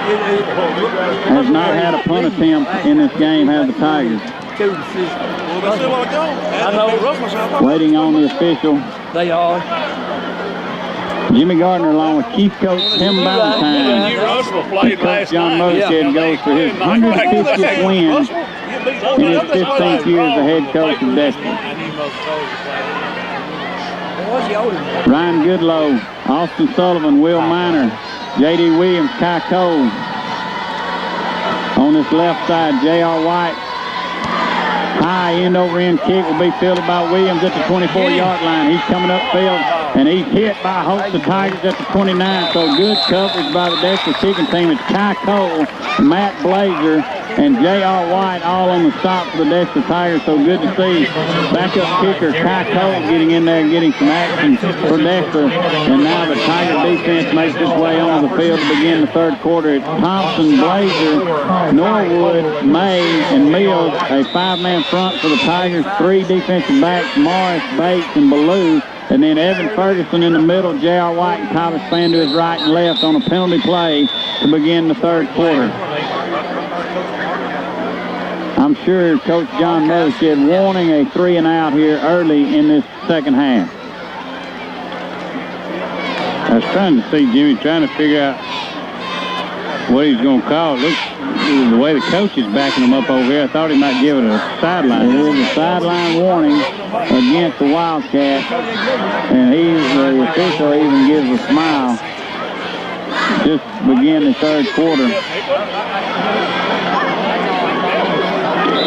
has not had a punt attempt in this game, have the Tigers. Waiting on the official. They are. Jimmy Gardner along with Chief Coach Tim Valentine. Coach John Moshed goes for his 150th win in his 15th year as the head coach of Deshler. Ryan Goodlow, Austin Sullivan, Will Miner, J.D. Williams, Kai Cole. On this left side, J.R. White. High end-over-end kick will be fielded by Williams at the 24-yard line. He's coming upfield, and he's hit by Hope the Tigers at the 29. So good coverage by the Deshler kicking team. It's Kai Cole, Matt Blazer, and J.R. White all on the stop for the Deshler Tigers. So good to see backup kicker Kai Cole getting in there and getting some action for Deshler. And now the Tiger defense makes its way onto the field to begin the third quarter. It's Thompson, Blazer, Norwood, May, and Mills. A five-man front for the Tigers. Three defensive backs, Morris, Bates, and Ballou. And then Evan Ferguson in the middle, J.R. White and Tyler Spann to his right and left on a penalty play to begin the third quarter. I'm sure Coach John Moshed wanting a 3-and-out here early in this second half. I was trying to see Jimmy trying to figure out what he's going to call. Look, the way the coach is backing him up over here, I thought he might give it a sideline. It is a sideline warning against the Wildcats, and the official even gives a smile. Just begin the third quarter.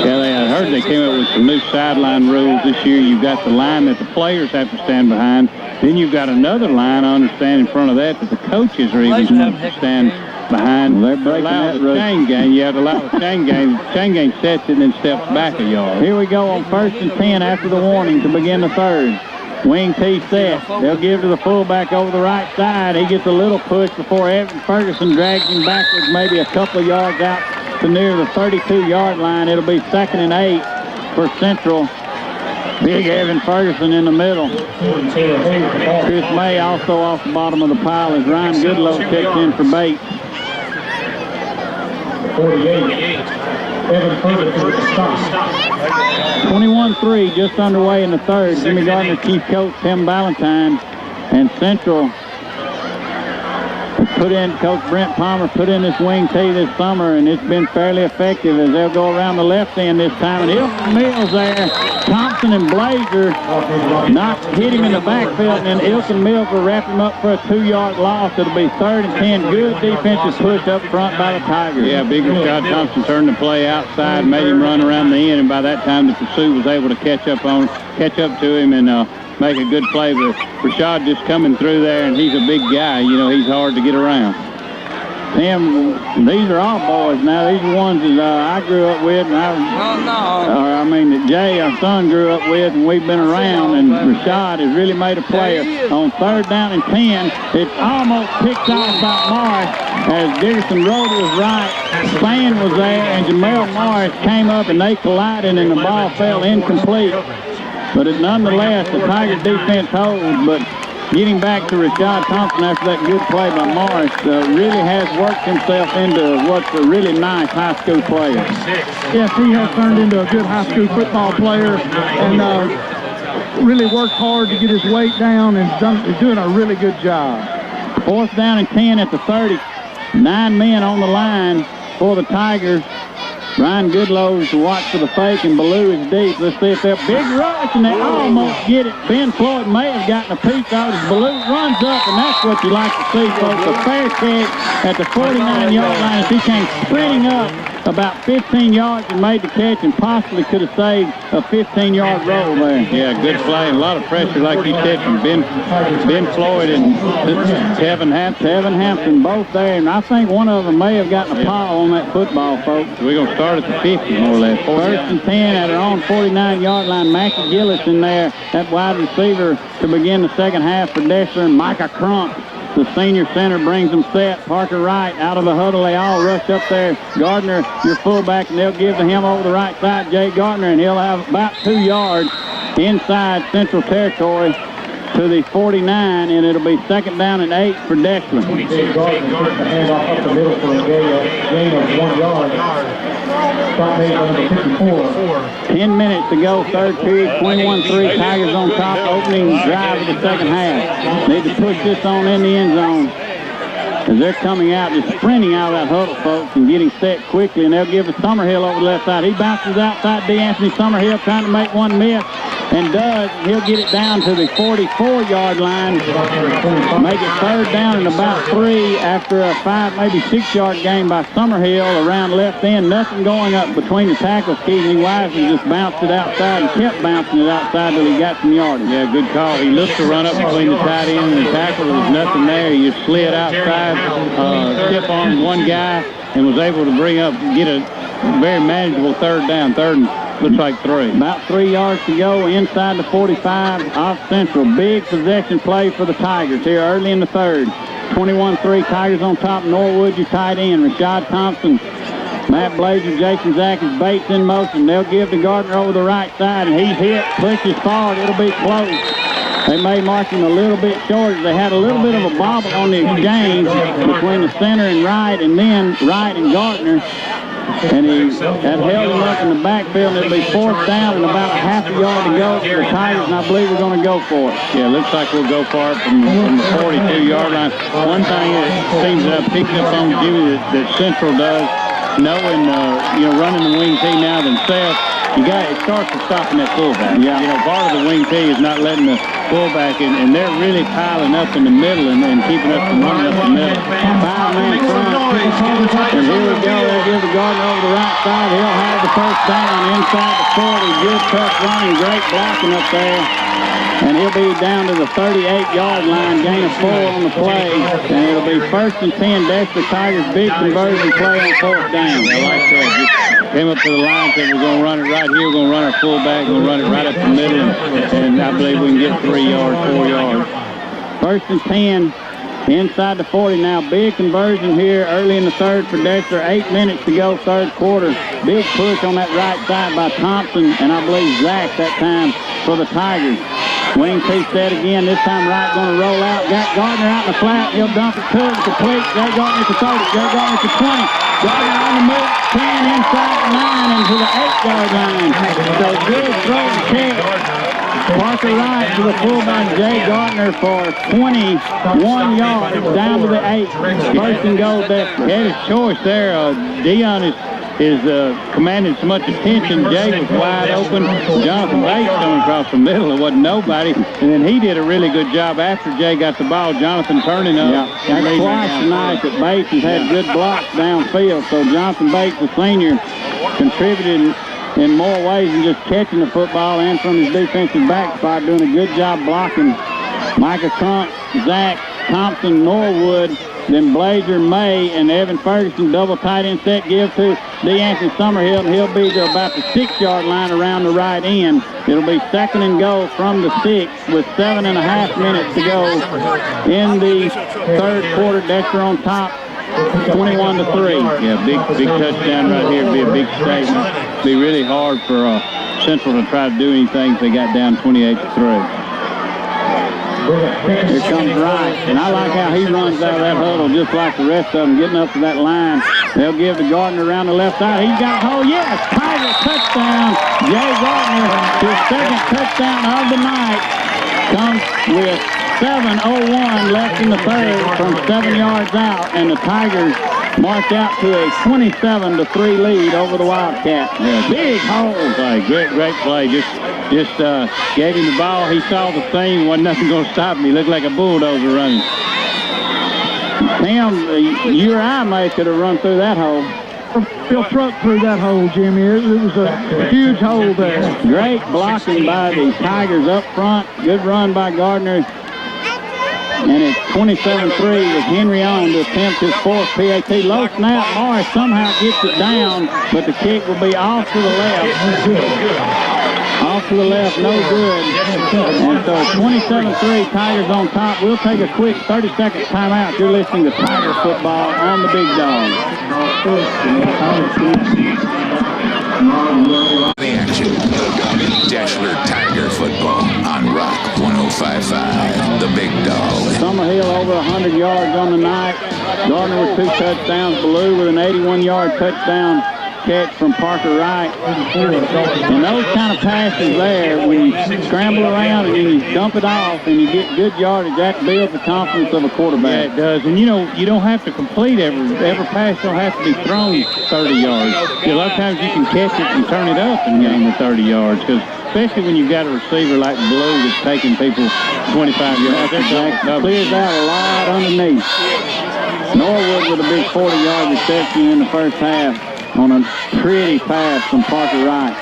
Yeah, I heard they came up with some new sideline rules this year. You've got the line that the players have to stand behind. Then you've got another line, I understand, in front of that the coaches are even supposed to stand behind. Well, they're breaking that the chain gang. You have to allow the chain gang. The chain gang sets it and then steps back a yard. Here we go on 1st and 10 after the warning to begin the third. Wing T set. They'll give to the fullback over the right side. He gets a little push before Evan Ferguson drags him backwards maybe a couple of yards out to near the 32-yard line. It'll be 2nd and 8 for Central. Big Evan Ferguson in the middle. Chris May also off the bottom of the pile as Ryan Goodlow kicks in for Bates. 48. Evan Ferguson with the stop. 21-3, just underway in the third. Jimmy Gardner, Chief Coach Tim Valentine, and Central Coach Brent Palmer put in this wing tee this summer, and it's been fairly effective as they'll go around the left end this time. And Ilson Mills there, Thompson and Blazer hit him in the backfield, and then Ilson Mills will wrap him up for a 2-yard loss. It'll be 3rd and 10. Good defensive push up front by the Tigers. Yeah, big Rashad Thompson turned the play outside, made him run around the end, and by that time the pursuit was able to catch up to him and make a good play. But Rashad just coming through there, and he's a big guy. You know, he's hard to get around. Tim, these are all boys now. These are ones that I grew up with, and that Jay, our son, grew up with, and we've been around. And Rashad has really made a play. On 3rd down and 10, it's almost picked off by Morris as Dickerson Road was right. Spann was there, and Jamel Morris came up, and they collided, and the ball fell incomplete. But nonetheless, the Tigers defense holds, but getting back to Rashad Thompson after that good play by Morris really has worked himself into what's a really nice high school player. Yes, he has turned into a good high school football player and really worked hard to get his weight down and is doing a really good job. 4th down and 10 at the 30. 9 men on the line for the Tigers. Ryan Goodlow's to watch for the fake, and Ballou is deep. Let's see if they'll big rush, and they almost get it. Ben Floyd may have gotten a piece out as Ballou runs up, and that's what you like to see, folks. A fair catch at the 49-yard line as he came sprinting up about 15 yards and made the catch and possibly could have saved a 15-yard roll there. Yeah, good play. And a lot of pressure, like you said, from Ben Floyd and Tevin Hampton, both there. And I think one of them may have gotten a paw on that football, folks. We're going to start at the 50, more or less. 1st and 10 at our own 49-yard line. Mackie Gillis in there, that wide receiver to begin the second half for Deshler. And Micah Crump, the senior center, brings them set. Parker Wright out of the huddle. They all rush up there. Gardner, your fullback, and they'll give to him over the right side, Jay Gardner, and he'll have about 2 yards inside Central territory. to the 49, and it'll be second down and 8 for Deshler. Jay Gardner puts the handoff up the middle for a gain of 1 yard. Stop made number 54. 10 minutes to go, third period, 21-3, Tigers on top, opening drive of the second half. Need to push this on in the end zone. As they're coming out, just sprinting out of that huddle, folks, and getting set quickly, and they'll give it Summerhill over the left side. He bounces outside D'Anthony Summerhill, trying to make one miss, and does. He'll get it down to the 44-yard line. Make it third down and about 3 after a 5, maybe 6-yard gain by Summerhill around left end. Nothing going up between the tackles. Keaton wisely just bounced it outside and kept bouncing it outside till he got some yardage. Yeah, good call. He looked to run up between the tight end and the tackle. There was nothing there. He just slid outside, step on one guy, and was able to get a very manageable third down. Third and looks like 3. About 3 yards to go inside the 45 off Central. Big possession play for the Tigers here early in the third. 21-3, Tigers on top. Norwood, your tight end. Rashad Thompson, Matt Blazer, Jason Zackis, Bates in motion. They'll give to Gardner over the right side, and he's hit, pushes forward. It'll be close. They may mark him a little bit short. They had a little bit of a bobble on the exchange between the center and Wright, and then Wright and Gardner. And that held him up in the backfield. It'll be fourth down and about a half a yard to go for the Tigers, and I believe we're going to go for it. Yeah, looks like we'll go for it from the 42-yard line. One thing that seems that I've picked up on Jimmy that Central does, knowing, running the wing tee now themselves, it starts with stopping that fullback. Yeah. Part of the wing tee is not letting the fullback in, and they're really piling up in the middle and keeping us from running up the middle. 5-man front. And here we go. They'll give the Gardner over the right side. He'll have the first down inside the 40. Good tough running, great blocking up there. And he'll be down to the 38-yard line, gain of 4 on the play. And it'll be first and 10. Deshler Tigers big conversion play on fourth down. I like that. Just came up to the line, said we're going to run it right here. We're going to run our fullback. We're going to run it right up the middle. And I believe we can get 3 yards, 4 yards. First and 10. Inside the 40 now. Big conversion here early in the third for Deshler. 8 minutes to go, third quarter. Big push on that right side by Thompson, and I believe Zach that time for the Tigers. Wing T set again. This time Wright going to roll out. Got Gardner out in the flat. He'll dump it to him. Complete. Jay Gardner to 30. Jay Gardner to 20. Gardner on the move. 10 inside the 9 into the 8-yard line. So good throw and kick. Parker Wright to the fullback, Jay Gardner for 21 yards down to the 8. First and goal, Deshler. Had his choice there. Dion is commanding so much attention. Jay was wide open. Jonathan Bates coming across the middle. There wasn't nobody. And then he did a really good job after Jay got the ball. Jonathan turning up. Yeah, that's twice tonight that Bates has had good blocks downfield. So Jonathan Bates, the senior, contributed in more ways than just catching the football and from his defensive back spot, doing a good job blocking. Micah Crump, Zach, Thompson, Norwood, then Blazer, May, and Evan Ferguson double tight end set give to D'Anthony Summerhill, and he'll be to about the 6-yard line around the right end. It'll be second and goal from the 6 with 7.5 minutes to go in the third quarter. Deshler on top, 21-3. Yeah, big touchdown right here. It'd be a big statement. It'd be really hard for Central to try to do anything if they got down 28-3. Here comes Wright, and I like how he runs out of that huddle just like the rest of them, getting up to that line. They'll give to Gardner around the left side. He's got a hole. Yes, Tiger touchdown. Jay Gardner, his second touchdown of the night, comes with 7:01 left in the third from 7 yards out, and the Tigers march out to a 27-3 lead over the Wildcats. Yeah, big hole. Play, great play. Just gave him the ball. He saw the thing. Wasn't nothing going to stop him. He looked like a bulldozer running. Tim, you or I may could have run through that hole. He'll truck through that hole, Jimmy. It was a huge hole there. Great blocking by the Tigers up front. Good run by Gardner. And it's 27-3 with Henry on to attempt his fourth PAT. Low snap. Morris somehow gets it down, but the kick will be off to the left. Off to the left, no good. And so 27-3, Tigers on top. We'll take a quick 30-second timeout. You're listening to Tiger football on the Big Dog. action. Deshler Tiger football on Rock 105.5. The Big Dog. Summerhill over 100 yards on the night. Gardner with 2 touchdowns. Ballou with an 81-yard touchdown catch from Parker Wright. And those kind of passes there, when you scramble around and you dump it off and you get good yardage, that builds the confidence of a quarterback. Yeah, it does. And, you know, you don't have to complete every pass. Don't have to be thrown 30 yards. A lot of times you can catch it and turn it up and gain the 30 yards, because especially when you've got a receiver like Blue that's taking people 25 yards. That clears out a lot underneath. Norwood with a big 40-yard reception in the first half on a pretty pass from Parker Wright.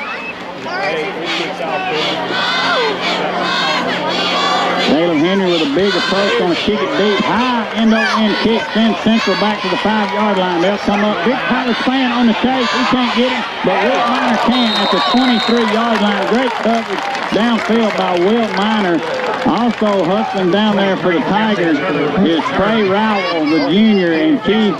Caleb Henry with a big approach, going to kick it deep. High end-over-end kick sends Central back to the 5-yard line. They'll come up. Big Tyler Span on the chase. He can't get him, but Wilt Minor can at the 23-yard line. Great coverage downfield by Wilt Minor. Also hustling down there for the Tigers is Trey Rowell, the junior, and Keith,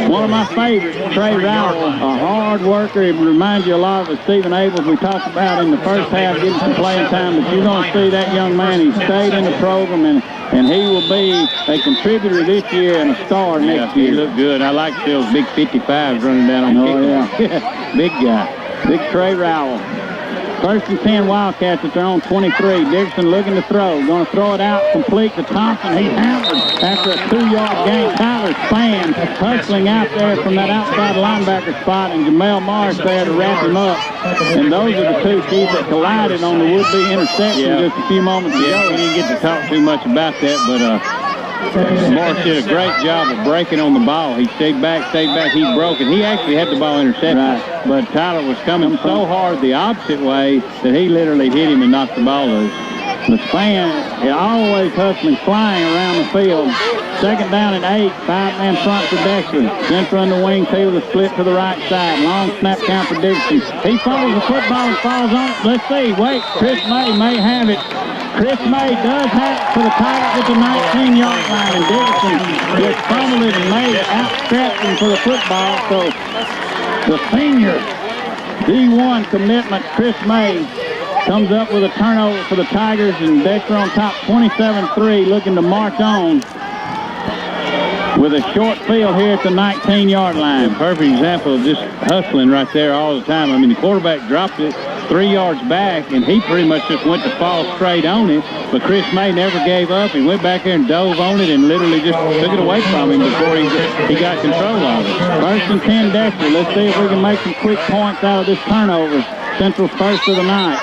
one of my favorites, Trey Rowell, a hard worker. It reminds you a lot of the Stephen Abels we talked about in the first half, getting some playing time, but you're going to see that young man. He stayed in the program, and he will be a contributor this year and a star next year. He looked good. I like those big 55s running down on kick. Yeah. Big guy. Big Trey Rowell. 1st and 10 Wildcats at their own 23. Dixon looking to throw. Going to throw it out complete to Thompson. He's hammered after a 2-yard gain. Tyler Span hustling out there from that outside linebacker spot, and Jamel Morris there to wrap him up. And those are the two keys that collided on the would-be interception just a few moments ago. We didn't get to talk too much about that, but Morris did a great job of breaking on the ball. He stayed back, he broke it. He actually had the ball intercepted, but Tyler was coming so hard the opposite way that he literally hit him and knocked the ball loose. The Span is always hustling, flying around the field. 2nd down and 8, 5-man front for Dexter. Central in the wing, Taylor the split to the right side. Long snap count for Dixon. He follows the football and falls on it. Let's see. Wait, Chris may have it. Chris May does have it for the Tigers at the 19-yard line, and Dixon just fumbled it and May outstretched him for the football. So the senior D1 commitment, Chris May, comes up with a turnover for the Tigers, and Dexter on top 27-3, looking to march on with a short field here at the 19-yard line. Perfect example of just hustling right there all the time. I mean, the quarterback dropped it 3 yards back, and he pretty much just went to fall straight on it, but Chris May never gave up. He went back there and dove on it and literally just took it away from him before he got control of it. 1st and 10 Dexter. Let's see if we can make some quick points out of this turnover. Central's first of the night.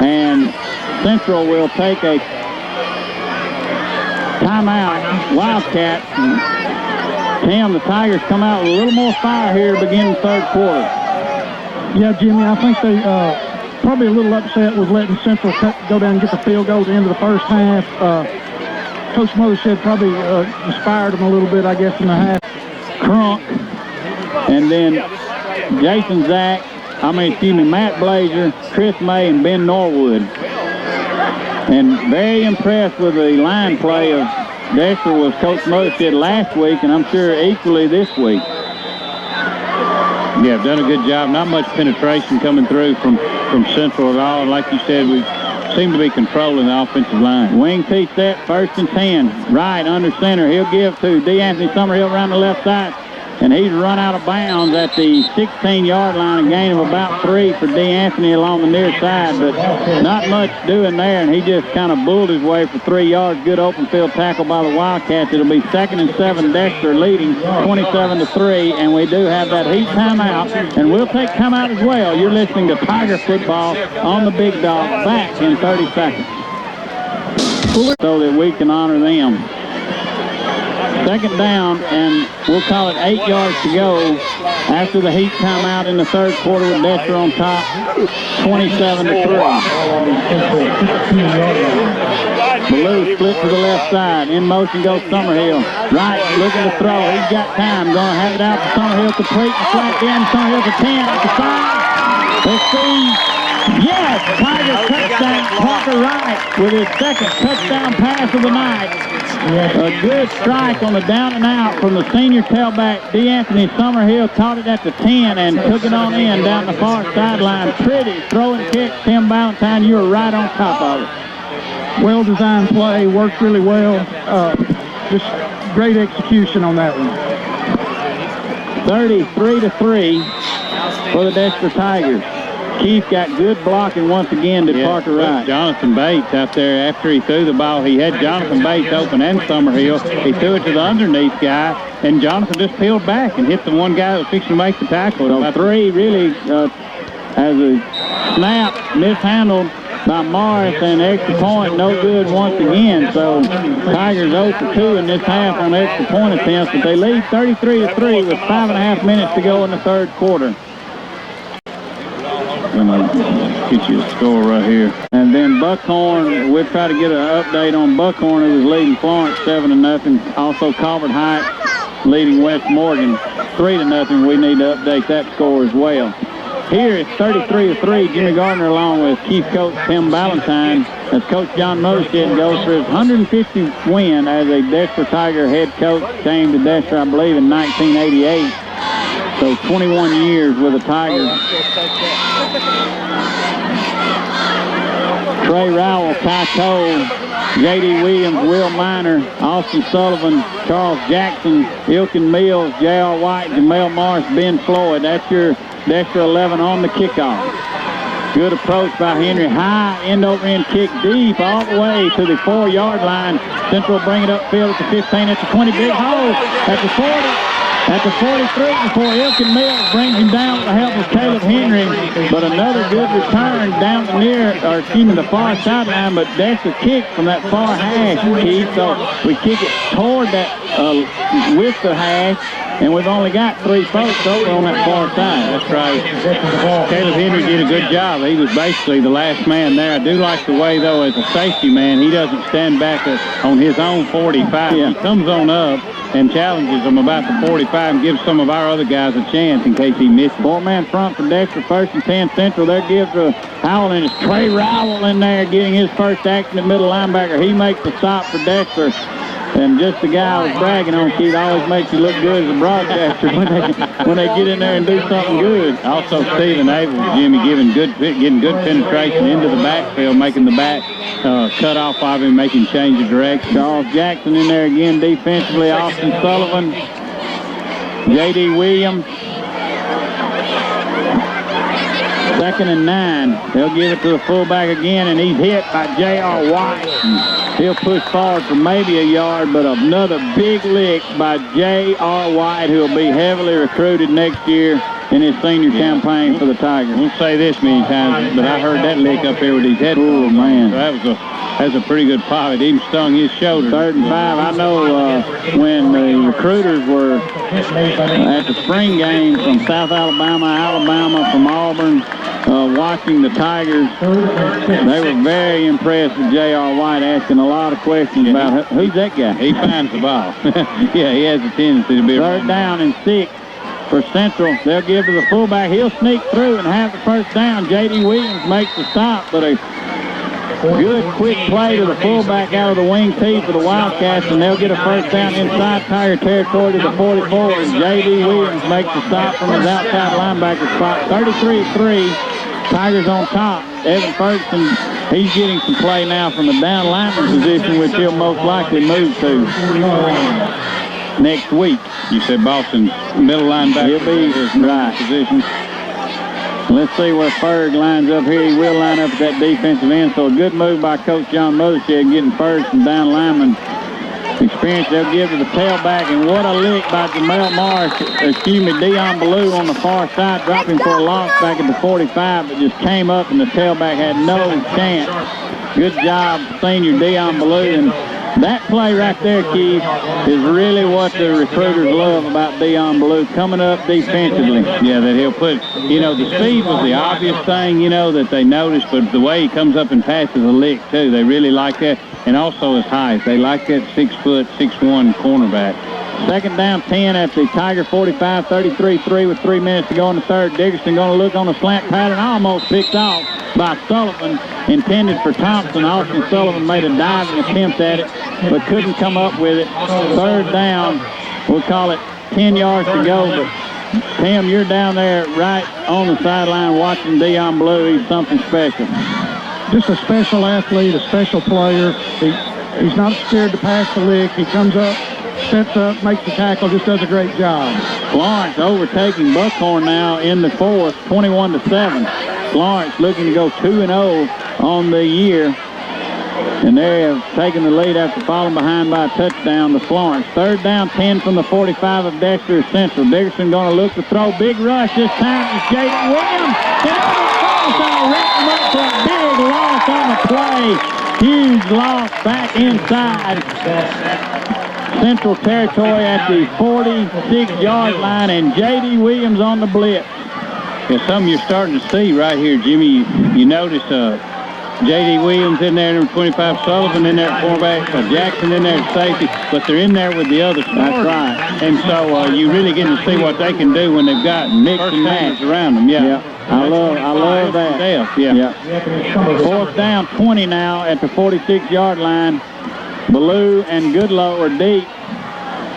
And Central will take a timeout. Wildcats. Tim, the Tigers come out with a little more fire here to begin the 3rd quarter. Yeah, Jimmy, I think they probably a little upset with letting Central go down and get the field goal at the end of the first half. Coach Mothershed probably inspired them a little bit, I guess, in the half. Crunk, and then Jason Zach, Matt Blazer, Chris May, and Ben Norwood. And very impressed with the line play of Dexter was Coach Mothershed last week, and I'm sure equally this week. Yeah, done a good job. Not much penetration coming through from Central at all. And like you said, we seem to be controlling the offensive line. Wing T set, 1st and 10. Right under center. He'll give to D. Anthony Summerhill around the left side. And he's run out of bounds at the 16-yard line, a gain of about 3 for D. Anthony along the near side, but not much doing there, and he just kind of bulled his way for 3 yards. Good open field tackle by the Wildcats. It'll be 2nd and 7, Dexter leading 27-3, and we do have that heat timeout, and we'll take timeout as well. You're listening to Tiger Football on the Big Dog, back in 30 seconds, so that we can honor them. 2nd down, and we'll call it 8 yards to go after the heat timeout in the 3rd quarter with Dexter on top, 27-3. Ballou split to the left side. In motion goes Summerhill. Right, looking to throw. He's got time. Going to have it out to Summerhill complete. Flat in. Summerhill to 10 at the side. Let's see. Yes, Tigers touchdown. Parker Wright with his second touchdown pass of the night. A good strike on the down and out from the senior tailback, DeAnthony Summerhill. Caught it at the 10 and took it on in down the far sideline. Pretty throwing kick. Tim Ballantyne, you were right on top of it. Well-designed play, worked really well. Just great execution on that one. 33-3 for the Deshler Tigers. Keith got good blocking once again to Parker Wright. Jonathan Bates out there after he threw the ball. He had Jonathan Bates open and Summerhill. He threw it to the underneath guy, and Jonathan just peeled back and hit the one guy that was fixing to make the tackle. So three really as a snap mishandled by Morris, and extra point no good once again. So Tigers 0 for 2 in this half on extra point attempts, but they lead 33-3 with 5.5 minutes to go in the third quarter. I'm going to get you a score right here. And then Buckhorn, we'll try to get an update on Buckhorn, who was leading Florence 7-0. Also Calvert Heights leading West Morgan 3-0. We need to update that score as well. Here it's 33-3. Jimmy Gardner along with Chief Coach Tim Ballantyne as Coach John Mothershed goes for his 150th win as a Deshler Tiger head coach. Came to Deshler, I believe, in 1988. So 21 years with the Tigers. Trey Rowell, Ty Cole, J.D. Williams, Will Miner, Austin Sullivan, Charles Jackson, Ilkin Mills, J.R. White, Jamel Morris, Ben Floyd. That's your Deshler 11 on the kickoff. Good approach by Henry. High end-over-end kick deep all the way to the 4-yard line. Central bring it upfield at the 15, at the 20, big hole, at the 40. At the 43 before Ilkin Mills brings him down with the help of Caleb Henry. But another good return down the the far sideline, but Deshler kicked from that far hash, Keith. So we kick it toward that, with the hash, and we've only got 3 folks over on that far side. That's right. Caleb Henry did a good job. He was basically the last man there. I do like the way, though, as a safety man, he doesn't stand back on his own 45. Yeah. He comes on up and challenges them about the 45 and gives some of our other guys a chance in case he misses. 4-man front for Deshler, 1st and 10 Central. There gives Howell, and it's Trey Rowell in there getting his first action at middle linebacker. He makes the stop for Deshler. And just the guy I was bragging on, Keith, always makes you look good as a broadcaster when they get in there and do something good. Also, Stephen Avers, Jimmy, getting good penetration into the backfield, making the back cut off of him, making change of direction. Charles Jackson in there again defensively. Austin Sullivan, J.D. Williams. 2nd and 9. They'll give it to the fullback again, and he's hit by J.R. White. He'll push forward for maybe a yard, but another big lick by J.R. White, who will be heavily recruited next year in his senior campaign for the Tigers. I won't say this many times, but I heard that lick up there with his head. Oh, man. So that's a pretty good pop. It even stung his shoulder. 3rd and 5. I know when the recruiters were at the spring game from South Alabama, from Auburn, watching the Tigers, they were very impressed with J.R. White, asking a lot of questions about who's that guy. He finds the ball. Yeah, he has a tendency to be 3rd down and 6 for Central. They'll give to the fullback. He'll sneak through and have the first down. J.D. Williams makes the stop, but a good quick play to the fullback out of the wing tee for the Wildcats, and they'll get a first down inside Tiger territory to the 44. And J.D. Williams makes the stop from his outside linebacker spot. 33-3. Tigers on top. Evan Ferguson, he's getting some play now from a down lineman position, which he'll most likely move to next week. You said Boston's middle linebacker. He'll be his right position. Let's see where Ferg lines up here. He will line up at that defensive end. So a good move by Coach John Mothershed, getting Ferg some down lineman experience. They'll give to the tailback, and what a lick by Jamel Morris, Dion Ballou on the far side, dropping for a loss back at the 45, but just came up and the tailback had no chance. Good job, senior Dion Ballou, and that play right there, Keith, is really what the recruiters love about Dion Ballou, coming up defensively. Yeah, that he'll put, the speed was the obvious thing, that they noticed, but the way he comes up and passes a lick, too, they really like that. And also his height. They like that 6'6" cornerback. Second down 10 at the Tiger 45, 33-3 with 3 minutes to go in the third. Dickerson going to look on a slant pattern, almost picked off by Sullivan, intended for Thompson. Austin Sullivan made a diving attempt at it, but couldn't come up with it. Third down, we'll call it 10 yards to go, but Tim, you're down there right on the sideline watching Dion Blue. He's something special. Just a special athlete, a special player. He's not scared to pass the lick. He comes up, steps up, makes the tackle, just does a great job. Florence overtaking Buckhorn now in the fourth, 21-7. Florence looking to go 2-0 on the year. And they have taken the lead after falling behind by a touchdown to Florence. Third down, 10 from the 45 of Deshler Central. Dickerson going to look to throw. Big rush this time. It's Jaden Williams. And I'll wrap him up for a big loss on the play. Huge loss back inside Central territory at the 46-yard line. And J.D. Williams on the blitz. Yeah, something you're starting to see right here, Jimmy. You notice J.D. Williams in there, number 25, Sullivan in there at quarterback, Jackson in there at safety, but they're in there with the other starters. That's right. And so you really get to see what they can do when they've got mix and match around them. Yeah. I love that. Yeah. Fourth down, 20 now at the 46-yard line. Ballou and Goodlow are deep.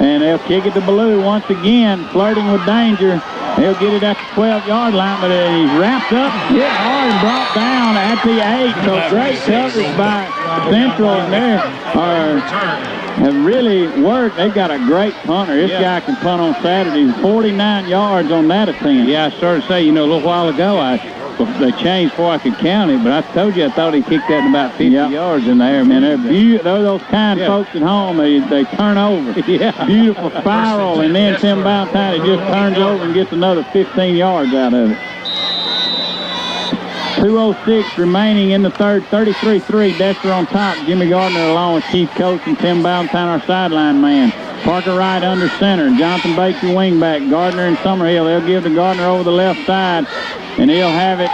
And they'll kick it to Ballou once again, flirting with danger. He'll get it at the 12-yard line, but he's wrapped up, hit hard, and brought down at the 8. So great coverage by Central, and they have really worked. They've got a great punter. This guy can punt on Saturdays. 49 yards on that attempt. Yeah, I started to say, a little while ago, they changed before I could count it, but I told you I thought he kicked that in about 50 yards in the air. Man, they're those kind folks at home. They turn over. Beautiful spiral, and then Tim Valentine just turns over and gets another 15 yards out of it. 2:06 remaining in the third. 33-3. Deshler on top. Jimmy Gardner along with Chief Coach and Tim Valentine, our sideline man. Parker Wright under center. Jonathan Bates, your wingback. Gardner and Summerhill. They'll give to Gardner over the left side, and he'll have it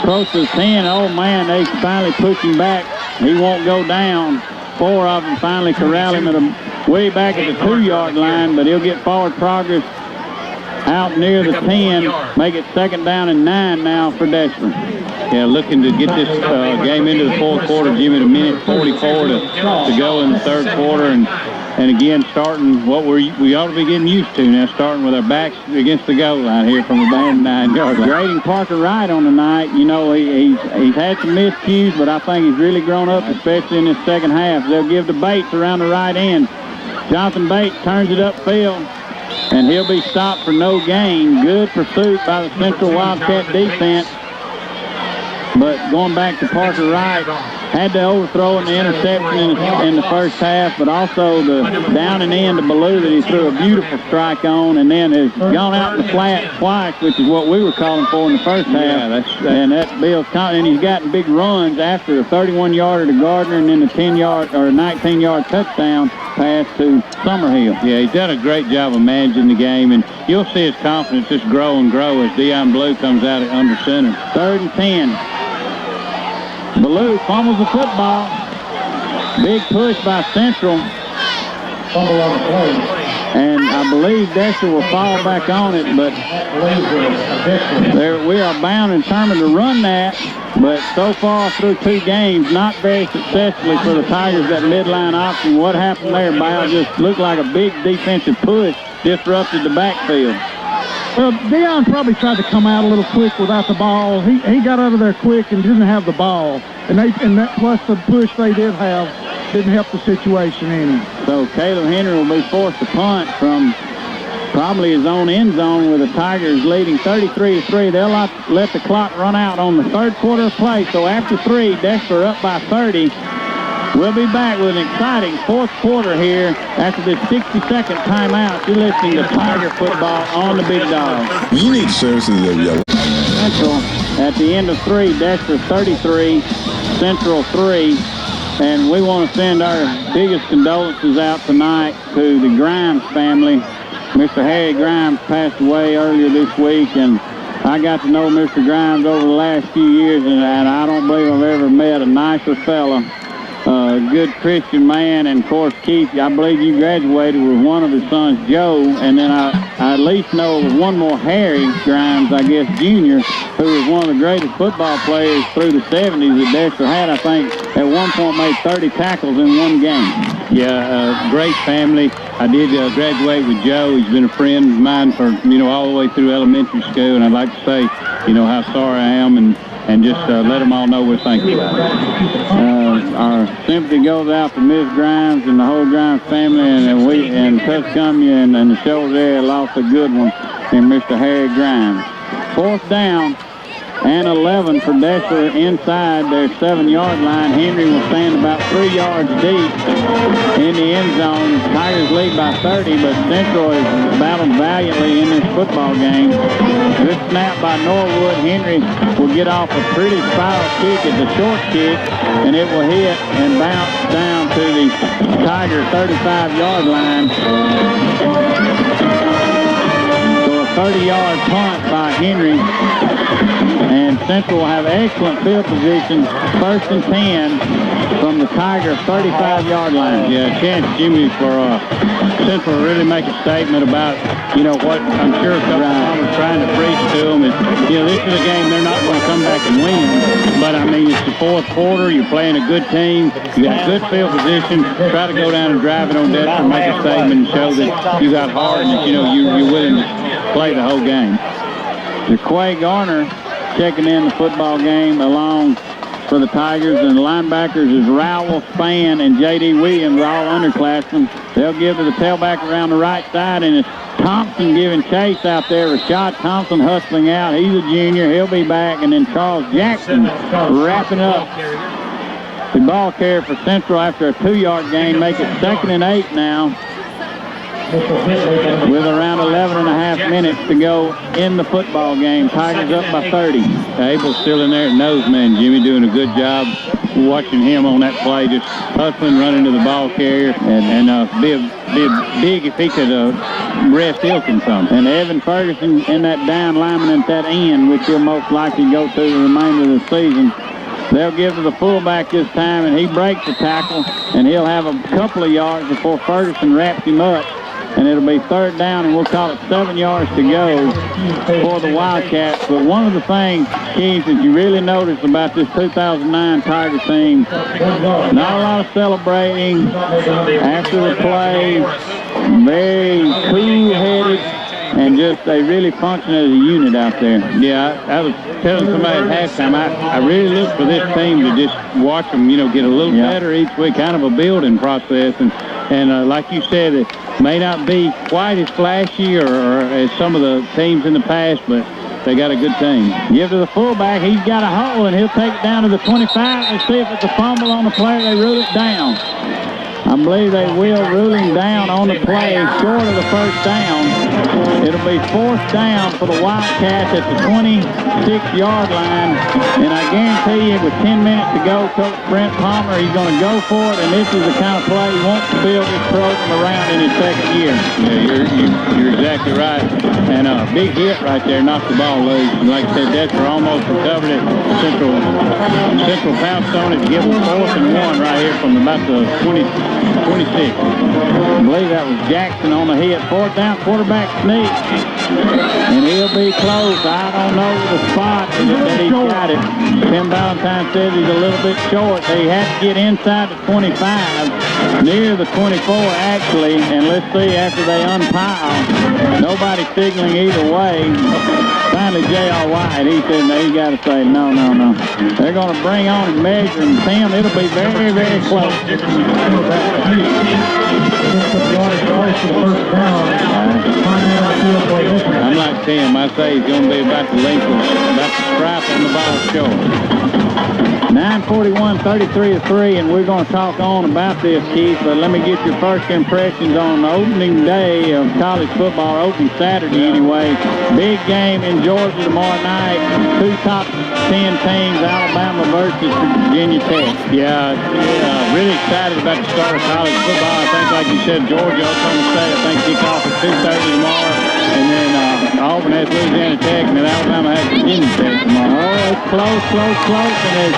close to 10. Oh, man, they finally push him back. He won't go down. 4 of them finally corral him at way back at the 2-yard line, but he'll get forward progress out near the 10. Make it second down and 9 now for Deshler. Yeah, looking to get this game into the fourth quarter. Jimmy, a minute 44 to go in the third quarter, and again, starting what we ought to be getting used to now, starting with our backs against the goal line here from about 9-yard line. Grading Parker Wright on the night. He's had some miscues, but I think he's really grown up, especially in this second half. They'll give to Bates around the right end. Jonathan Bates turns it upfield, and he'll be stopped for no gain. Good pursuit by the Central Wildcat defense. But going back to Parker Wright, had the overthrow and the interception in the first half, but also the down and in to Ballou that he threw a beautiful strike on, and then has gone out in the flat twice, which is what we were calling for in the first half. And that Bill's and he's gotten big runs after a 31-yarder to Gardner, and then the 10-yard or 19-yard touchdown pass to Summerhill. Yeah, he's done a great job of managing the game, and you'll see his confidence just grow and grow as Dion Blue comes out at under center. 3rd and 10. Ballou fumbles the football. Big push by Central. Fumble on the play. And I believe Deshler will fall back on it, but we are bound and determined to run that. But so far through 2 games, not very successfully for the Tigers, that midline option. What happened there, Bow? Just looked like a big defensive push, disrupted the backfield. Well, Dion probably tried to come out a little quick without the ball. He got out of there quick and didn't have the ball. And that plus the push they did have didn't help the situation any. So Caleb Henry will be forced to punt from probably his own end zone, with the Tigers leading 33-3. They'll let the clock run out on the third quarter of play. So after 3, Deshler up by 30. We'll be back with an exciting fourth quarter here after this 60-second timeout. You're listening to Tiger Football on the Big Dog. You need services of your Central at the end of 3, Deshler 33, Central 3. And we want to send our biggest condolences out tonight to the Grimes family. Mr. Harry Grimes passed away earlier this week, and I got to know Mr. Grimes over the last few years, and I don't believe I've ever met a nicer fella good Christian man. And, of course, Keith, I believe you graduated with one of his sons, Joe. And then I at least know one more, Harry Grimes, I guess, Jr., who was one of the greatest football players through the 70s that Deshler had. I think at one point made 30 tackles in one game. Yeah, great family. I did graduate with Joe. He's been a friend of mine for, all the way through elementary school. And I'd like to say, how sorry I am and just let them all know we're thankful. Our sympathy goes out to Miss Grimes and the whole Grimes family, and Tuscumia and the shoulder area lost a good one in Mr. Harry Grimes. 4th down and 11 for Deshler inside their 7-yard line. Henry will stand about 3 yards deep in the end zone. Tigers lead by 30, but Central has battled valiantly in this football game. Good snap by Norwood. Henry will get off a pretty foul kick at the short kick, and it will hit and bounce down to the Tiger 35-yard line. So a 30-yard punt by Henry. And Central will have excellent field position, 1st and 10 from the Tiger 35-yard line. Yeah, chance, Jimmy, for Central to really make a statement about, what I'm sure Coach Tom was trying to preach to them is, this is a game they're not going to come back and win. But, it's the 4th quarter. You're playing a good team. You got good field position. Try to go down and drive it on Deshler and make a statement and show that you got heart and that, you're willing to play the whole game. Jaquay Garner checking in the football game along for the Tigers, and the linebackers is Rowell, Spann, and J.D. Williams, all underclassmen. They'll give to the tailback around the right side, and it's Thompson giving chase out there. Rashad Thompson hustling out. He's a junior. He'll be back, and then Charles Jackson wrapping up the ball carrier for Central after a 2-yard gain. Make it 2nd and 8 now, with around 11 and a half minutes to go in the football game. Tigers up by 30. Abel's still in there at nose man. Jimmy doing a good job watching him on that play, just hustling, running to the ball carrier, and be big if he could rest Ilkin some. And Evan Ferguson in that down lineman at that end, which he'll most likely go through the remainder of the season. They'll give to the fullback this time, and he breaks the tackle, and he'll have a couple of yards before Ferguson wraps him up. And it'll be 3rd down, and we'll call it 7 yards to go for the Wildcats. But one of the things, Keith, that you really notice about this 2009 Tiger team, not a lot of celebrating after the play, very cool-headed, and just they really function as a unit out there. Yeah, I was telling somebody at halftime, I really look for this team to just watch them, get a little better each week, kind of a building process. And like you said, it may not be quite as flashy or as some of the teams in the past, but they got a good team. Give to the fullback. He's got a hole, and he'll take it down to the 25 and see if it's a fumble on the play. They rule it down. I believe they will rule him down on the play, short of the 1st down. It'll be 4th down for the Wildcats at the 26-yard line. And I guarantee you, with 10 minutes to go, Coach Brent Palmer, he's going to go for it. And this is the kind of play he wants to build his program around in his 2nd year. Yeah, you're exactly right. And a big hit right there knocked the ball loose. And like I said, Deshler almost recovered it. Central pounced on it to give them 4th and 1 right here from about the 26. I believe that was Jackson on the hit. 4th down, quarterback sneak. And he'll be close. I don't know the spot that he got it. Tim Valentine said he's a little bit short. He had to get inside the 25, near the 24 actually. And let's see, after they unpile, nobody signaling either way. Finally, J.R. White, he said, he got to say, no. They're going to bring on and measure, and Tim, it'll be very, very close. I'm like Tim. I say he's going to be about the length of about the stripe on the ball short. 9:41, 33-3, and we're going to talk on about this, Keith, but let me get your first impressions on the opening day of college football, opening Saturday anyway. Big game in Georgia tomorrow night. 2 top 10 teams, Alabama versus Virginia Tech. Yeah, really excited about the start of college football. I think, like you said, Georgia, Oklahoma State, I think kick off at 2:30 tomorrow. And then Auburn has Louisiana Tech, and then Alabama has Virginia Tech tomorrow. Oh, it's close, and it's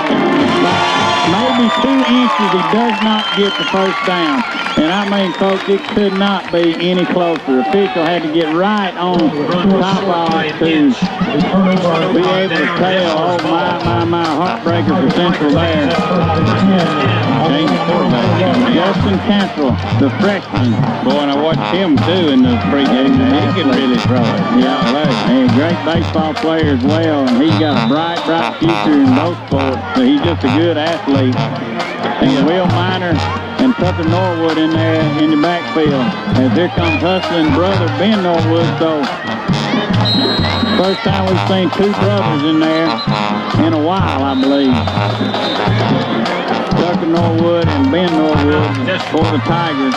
maybe 2 inches. He does not get the first down. And I mean, folks, it could not be any closer. The official had to get right on top of it to be able to tell. Oh, my, heartbreaker for Central there. Change the quarterback. Justin Cantrell, the freshman. Boy, and I watched him, too, in the pregame. He can really throw it. Yeah, and a great baseball player as well. And he's got a bright future in both sports. So he's just a good athlete. And Will Minor and Tucker Norwood in there in the backfield. As here comes hustling brother Ben Norwood. So first time we've seen 2 brothers in there in a while, I believe. Tucker Norwood and Ben Norwood for the Tigers.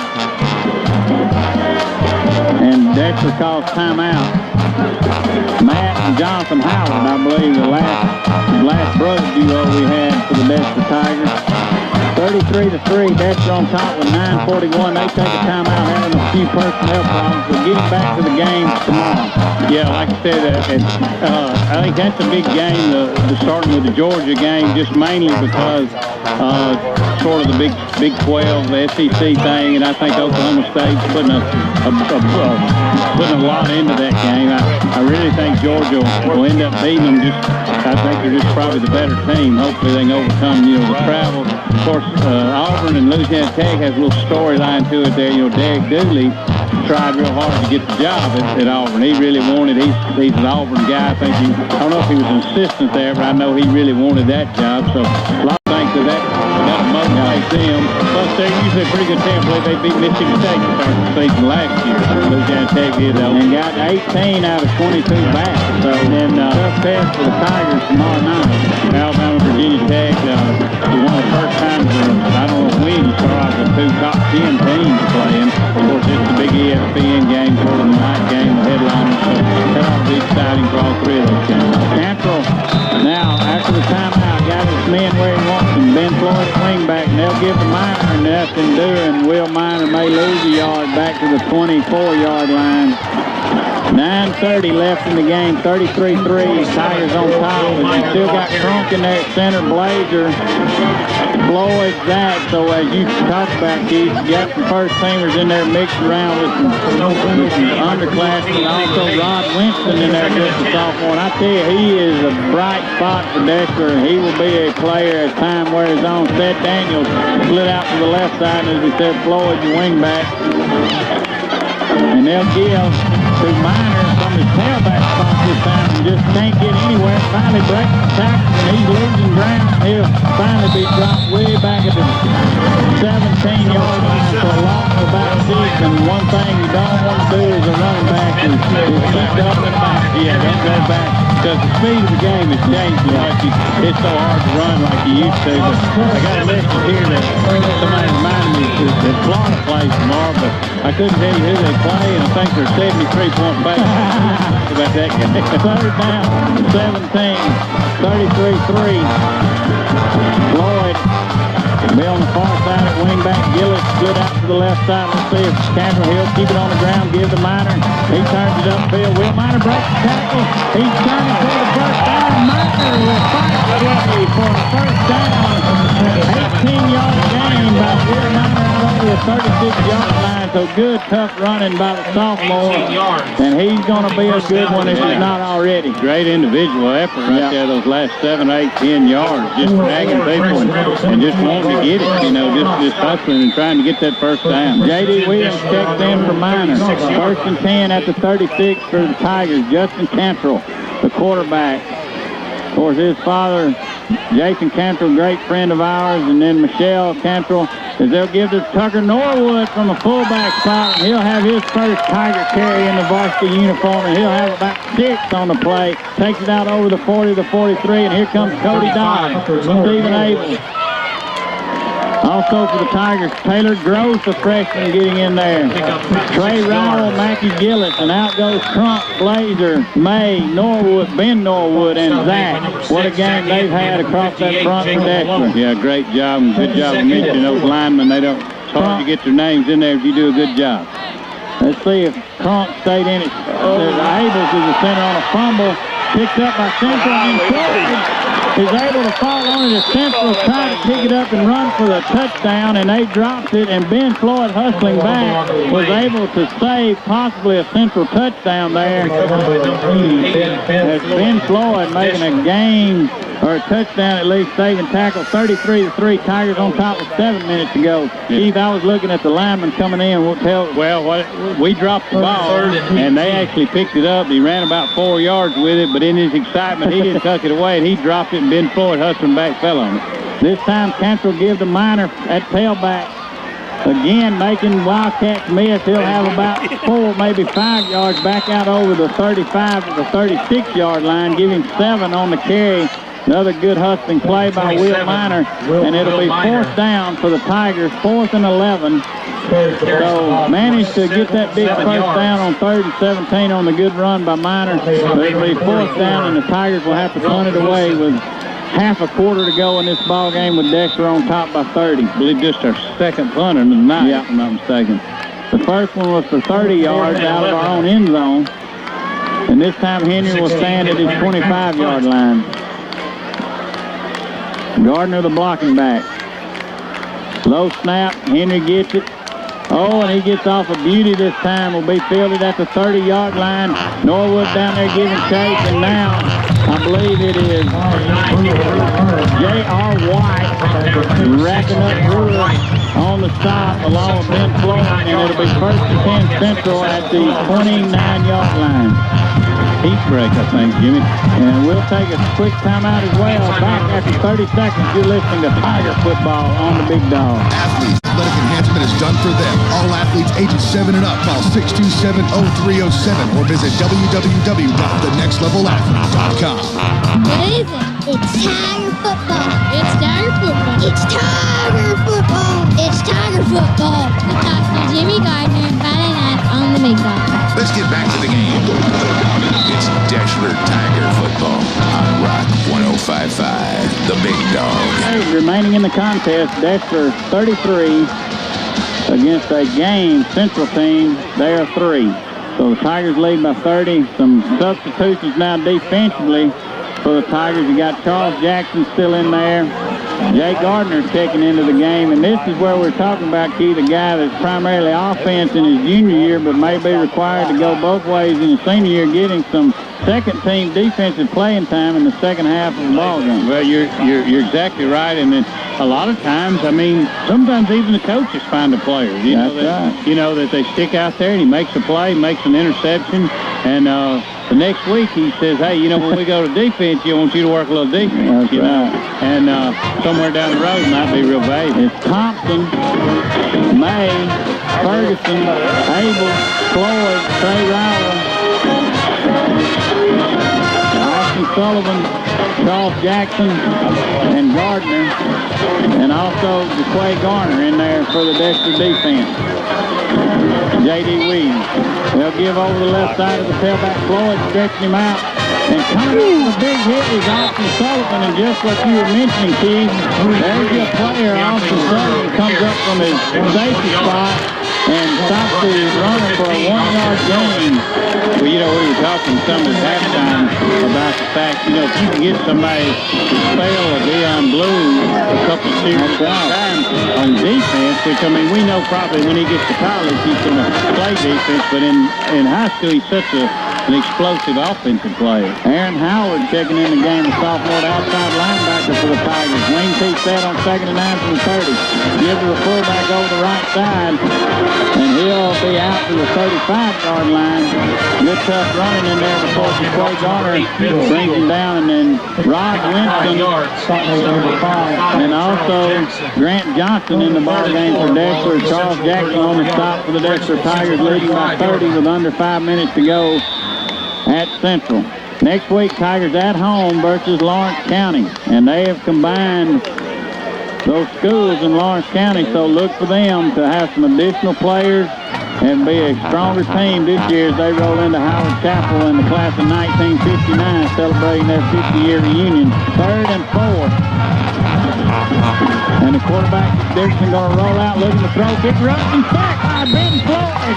And Deshler calls timeout. Matt and Jonathan Howard, I believe, the last brother duo we had for the Deshler Tigers. 33-3, Deshler on top with 9:41. They take a timeout, having a few personnel problems. We'll get back to the game tomorrow. Yeah, like I said, I think that's a big game, starting with the Georgia game, just mainly because sort of the Big 12, the SEC thing, and I think Oklahoma State's putting a lot into that game. I really think Georgia will end up beating them. I think they're just probably the better team. Hopefully they can overcome, the travel. Of course, Auburn and Louisiana Tech has a little storyline to it there. Derek Dooley tried real hard to get the job at Auburn. He really wanted. He's an Auburn guy. I don't know if he was an assistant there, but I know he really wanted that job. So a lot of thanks to that. Motivate them. Plus, they're usually a pretty good team. I believe they beat Mississippi State to start the season last year. Louisiana Tech did, though. And got 18 out of 22 back. So then tough test for the Tigers tomorrow night. Alabama, Virginia Tech, one of the first times, I don't know when you start off with 2 top 10 teams playing. Of course, it's the big ESPN game, sort of the night game, the headliner. So that ought to be exciting for all 3 of those games. Cantrell now, after the timeout, got his men where he wants them. Ben Floyd at wingback, and they'll give the Minor nothing doing. Will Minor may lose a yard back to the 24-yard line. 9:30 left in the game, 33-3. Tigers on top, but you still got Crunk in there at center, Blazer, Floyd, Zach. So as you talked about, Keith, you got some first teamers in there mixed around with some underclassmen, and also Rod Winston in there just a sophomore. And I tell you, he is a bright spot for Deshler, and he will be a player as time wears on. Seth Daniels split out to the left side, and as we said, Floyd, the wingback. And they'll give to Minor from his tailback spot this time and just can't get anywhere. Finally breaks the tackle, and he's losing ground. He'll finally be dropped way back at the 17-yard line for a loss of about 6. And one thing you don't want to do as a running back is keep doubling back. Yeah, don't go back. Because the speed of the game has changed so much. It's so hard to run like you used to. But I got a message here that somebody reminded me that Florida plays tomorrow, but I couldn't tell you who they play, and I think they're 73-point favorites. About that game. Third down, 17, 33-3. Floyd will be on the far side at wingback. Gillis split out to the left side. Let's see if Cantrell Hill keep it on the ground, give the Minor. He turns it upfield. Will Minor breaks the tackle. He's turning for the first down. Minor will fight for the first down. 18-yard gain by Will Minor over the 36-yard line. So good, tough running by the sophomore. And he's going to be a good one if he's not already. Great individual effort right there, those last 7, 8, 10 yards. Just dragging people and just wanting to get it, just hustling and trying to get that first down. J.D. Williams checks in for Minor. First and 10 at the 36 for the Tigers. Justin Cantrell, the quarterback. Of course, his father, Jason Cantrell, great friend of ours, and then Michelle Cantrell, as they'll give to Tucker Norwood from a fullback spot, and he'll have his first Tiger carry in the varsity uniform, and he'll have about 6 on the play. Takes it out over the 40, the 43, and here comes Cody Dodd, Stephen Abel. Also for the Tigers, Taylor Gross, a freshman, getting in there. Trey Rowell, Mackie Gillis, and out goes Crunk, Blazer, May, Norwood, Ben Norwood, and Zach. What a game they've had across that front for Deshler. Yeah, great job, and good job of mentioning those linemen. It's hard to get their names in there if you do a good job. Let's see if Crunk stayed in it. There's Abels is the center on a fumble. Picked up by Central and Floyd. is able to fall on it as Central tried to pick it up and run for the touchdown, and they dropped it, and Ben Floyd hustling back was able to save possibly a Central touchdown there. As Ben Floyd making a game or a touchdown, at least saving tackle, 33-3. Tigers on top with 7 minutes to go. Keith, I was looking at the lineman coming in. We dropped the ball, and they actually picked it up. He ran about 4 yards with it, but in his excitement, he didn't tuck it away, and he dropped it, and Ben Floyd hustling back fell on it. This time, Central give the Minor at tailback. Again, making Wildcats miss. He'll have about 4, maybe 5 yards back out over the 35 to the 36-yard line, giving 7 on the carry. Another good hustling play by Will Minor, and it'll be 4th down for the Tigers, 4th and 11. So managed to get that big first down on 3rd and 17 on the good run by Minor. But it'll be 4th down, and the Tigers will have to punt it away with half a quarter to go in this ball game with Deshler on top by 30. I believe just our second punter of the night, if I'm not mistaken. The first one was for 30 yards out of our own end zone. And this time Henry will stand at his 25-yard line. Gardner, the blocking back. Low snap. Henry gets it. Oh, and he gets off a beauty this time. Will be fielded at the 30-yard line. Norwood down there giving chase, and now I believe it is J.R. White racking up Brewer on the stop along with Ben Floyd, and it'll be 1st and 10 Central at the 29-yard line. Heat break, I think, Jimmy. And we'll take a quick timeout as well. Back after 30 seconds, you're listening to Tiger Football on the Big Dog. Athletes, athletic enhancement is done for them. All athletes ages 7 and up call 627-0307 or visit www.thenextlevelathlete.com. What is it? It's Tiger Football. It's Tiger Football. It's Tiger Football. It's Tiger Football. With Dr. Jimmy Gardner, Friday night on the Big Dog. Let's get back to the game. It's Deshler Tiger Football on Rock 105.5, the Big Dog. Hey, remaining in the contest, Deshler 33 against a game Central team. They are 3. So the Tigers lead by 30. Some substitutions now defensively for the Tigers. You got Charles Jackson still in there. Jay Gardner checking into the game, and this is where we're talking about, Keith, a guy that's primarily offense in his junior year, but may be required to go both ways in his senior year, getting some second-team defensive playing time in the second half of the ball game. Well, you're exactly right, and then a lot of times, I mean, sometimes even the coaches find the players. You know that they stick out there, and he makes a play, makes an interception, and the next week he says, hey, when we go to defense, I want you to work a little defense. That's right. And somewhere down the road might be real valuable. It's Thompson, May, Ferguson, Abel, Floyd, Trey Rowland, Austin Sullivan, Charles Jackson, and Gardner, and also DeQuay Garner in there for the Dexter defense. J.D. Weeds. They'll give over the left side of the tailback. Floyd stretching him out. And coming up with a big hit is Austin Sullivan. And just what you were mentioning, Keith, there's your player. Austin Sullivan comes up from his safety spot and stops the runner for a 1-yard gain. Well, we were talking some at halftime about the fact, if you can get somebody to spell a Deion Blue a couple of series times on defense, which, we know probably when he gets to college, he's going to play defense, but in high school, he's such an explosive offensive player. Aaron Howard checking in the game, the sophomore outside linebacker for the Tigers. Wayne T. set on 2nd and 9 from the 30. Gives to the fullback over the right side, and he'll be out to the 35-yard line. Good tough running in there before DeQuay Garner brings him down, and then Rod Winston and also Grant Johnson in the ball game for Deshler. Charles Jackson on the stop for the Deshler Tigers, leading by 30 with under 5 minutes to go at Central. Next week, Tigers at home versus Lawrence County, and they have combined those schools in Lawrence County, so look for them to have some additional players and be a stronger team this year as they roll into Howard Chapel in the class of 1959, celebrating their 50-year reunion. 3rd and 4. And the quarterback, Dickerson, going to roll out, looking to throw. Big rush and sack by Ben Floyd.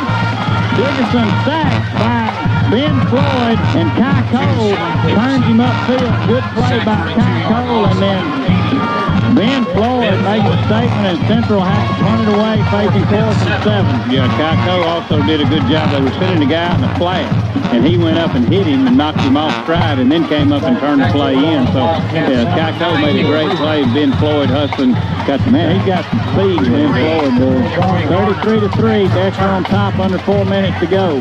Dickerson sacked by Ben Floyd Floyd, and Kai Cole turns him upfield. Good play by Kai Cole, and then Ben Floyd makes a statement, and Central has to punt it away, facing 4th and 7. Yeah, Kai Cole also did a good job. They were sitting the guy in the flat, and he went up and hit him and knocked him off stride, and then came up and turned the play in. So, yeah, Kai Cole made a great play. Ben Floyd hustling. Man, he's got some speed, Ben Floyd does. 33-3, Deshler on top, under 4 minutes to go.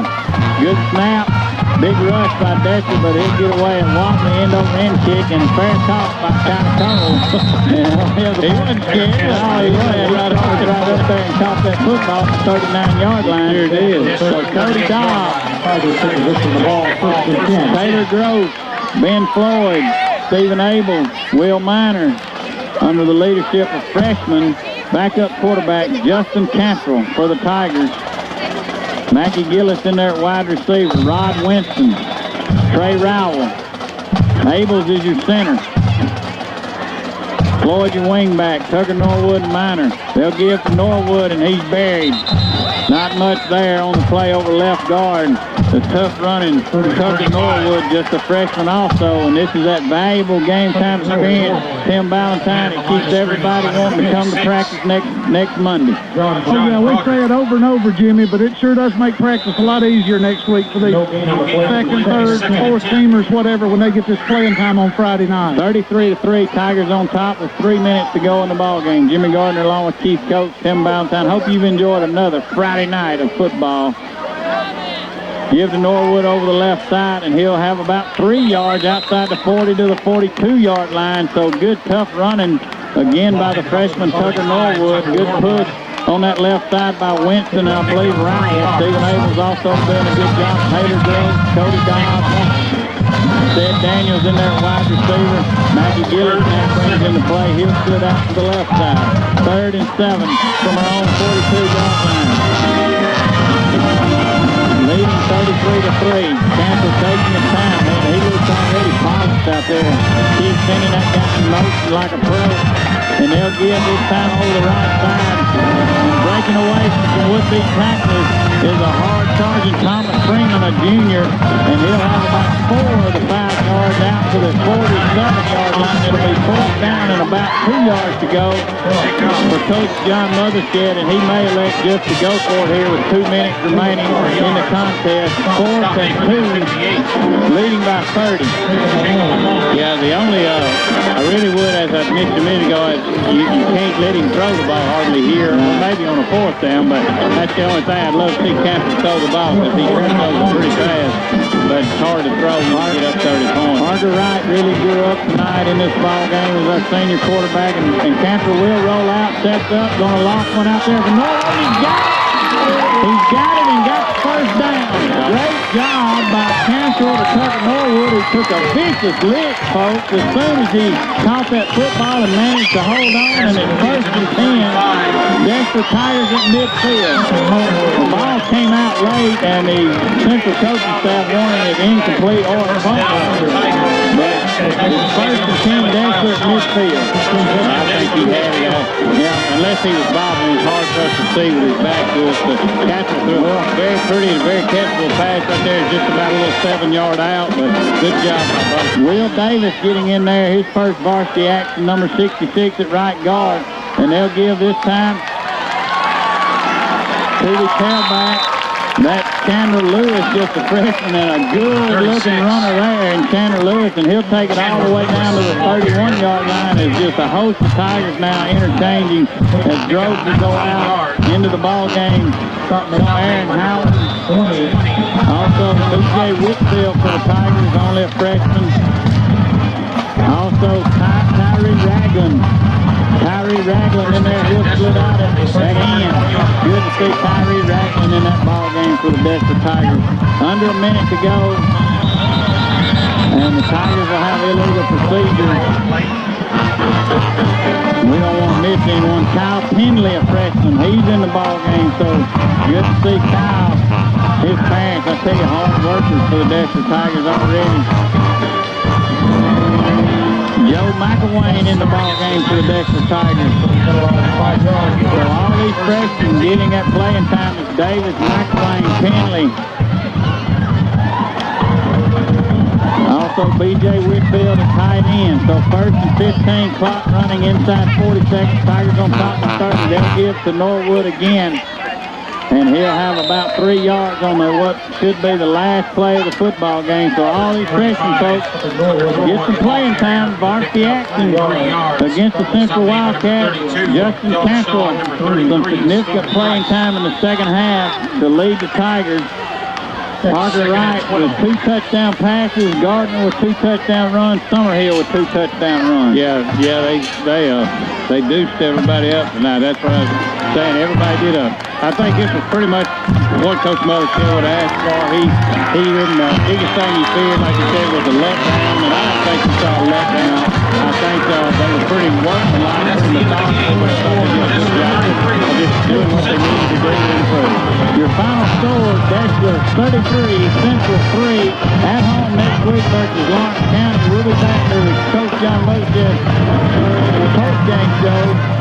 Good snap. Big rush by Deshler, but he'll get away and Watley end-over-end kick, and fair caught by Kai Cole. He wasn't scared. No, he wasn't. Right up there and caught that football at the 39-yard line. Here it is. So Cody Dobbs, Taylor Gross, Ben Floyd, Stephen Abel, Will Miner, under the leadership of freshman backup quarterback Justin Cantrell for the Tigers. Mackie Gillis in there at wide receiver. Rod Winston. Trey Rowell. Abels is your center. Floyd your wingback. Tucker Norwood and Miner. They'll give to Norwood, and he's buried. Not much there on the play over left guard. The tough running Tucker Norwood, just a freshman also, and this is that valuable game time experience. Tim Ballantyne, it keeps everybody wanting to come to practice next Monday. Oh, yeah, we say it over and over, Jimmy, but it sure does make practice a lot easier next week for the second, third, fourth teamers, whatever, when they get this playing time on Friday night. 33-3, Tigers on top with 3 minutes to go in the ball game. Jimmy Gardner along with Chief Coach Tim Ballantyne. Hope you've enjoyed another Friday night of football. Give to Norwood over the left side, and he'll have about 3 yards outside the 40 to the 42-yard line. So good, tough running again by the freshman Tucker Norwood. Good push on that left side by Winston, and I believe Ryan. Stephen Abel's also doing a good job. Taylor Groves, Cody Dobbs, Ted Daniels in there at wide receiver. Maggie Gillis now brings into play. He'll split out to the left side. 3rd and 7 from our own 42-yard line. Leading 33-3. Tampa taking his time. Man, he looks already polished out there. He's sending that guy in motion like a pro. And they'll give this time over the right side. Breaking away from would-be tacklers is a hard-charging Thomas Freeman, a junior. And he'll have about 4 of the 5 yards out to the 47-yard line. It'll be 4th down and about 2 yards to go for Coach John Mothershed. And he may elect just to go for it here with 2 minutes remaining in the contest. 4th and 2, leading by 30. Yeah, the only, I really would, as I mentioned a minute ago, you can't let him throw the ball hardly here, maybe on a 4th down, but that's the only thing. I'd love to see Cantrell throw the ball because he throws pretty fast, but it's hard to throw when you get up 30 points. Parker Wright really grew up tonight in this ball game as our senior quarterback, and Cantrell will roll out, sets up, going to lock one out there for Norwood. He's got it! He's got it and got the 1st down. Great job by Cantrell to Tucker Norwood, who took a vicious lick, folks, as soon as he caught that football and managed to hold on, and it's 1st and 10. Deshler Tigers at midfield. The ball came out late, and the Central coaching staff wanted it incomplete or a fumble. But it's 1st and 10, Deshler at midfield. I think he had it. Yeah, unless he was bobbing, it's hard for us to see with his back to us. But Cantrell threw a very pretty and very catchable pass right there. It's just about a little 7-yard out, but good job by both. Will Davis getting in there, his first varsity action, number 66 at right guard. And they'll give this time to the tailback. That's Chandler Lewis, just a freshman and a good-looking runner there. And Chandler Lewis, and he'll take it all the way down to the 31-yard line. It's just a host of Tigers now interchanging as Groves will go out into the ball game. Aaron Howard. Also, B.J. Whitfield for the Tigers, only a freshman. Also, Tyree Ragland. Tyree Ragland in there, he'll split out at end. Good to see Tyree Ragland in that ball game for the Deshler Tigers. Under a minute to go, and the Tigers will have illegal procedure. We don't want to miss anyone. Kyle Penley, a freshman, he's in the ball game, so good to see Kyle. His parents, I tell you, hard workers for the Deshler Tigers already. Joe McElwain in the ball game for the Deshler Tigers. So all these freshmen getting that playing time is Davis, McElwain, Penley. also B.J. Whitfield at tight end. So first and 15, clock running inside 40 seconds. Tigers on top of 30. They'll give to Norwood again. And he'll have about 3 yards on what should be the last play of the football game. So all these freshman folks get some playing time, varsity action against the Central Wildcats. Justin Cantrell, some significant playing time in the second half to lead the Tigers. Parker Wright with 2 touchdown passes, Gardner with 2 touchdown runs, Summerhill with 2 touchdown runs. Yeah, they deuced everybody up tonight. That's what I was saying. Everybody did I think this was pretty much what Coach Mothership would ask for. He didn't, biggest thing he feared, like he said, was a letdown, and I don't think he saw a letdown. I think they were pretty workmanlike and methodical of just doing what they needed to do to improve. Your final score, Deshler 33, Central 3. At home next week versus Lawrence County. We'll be back to the Coach John Mothership post-game show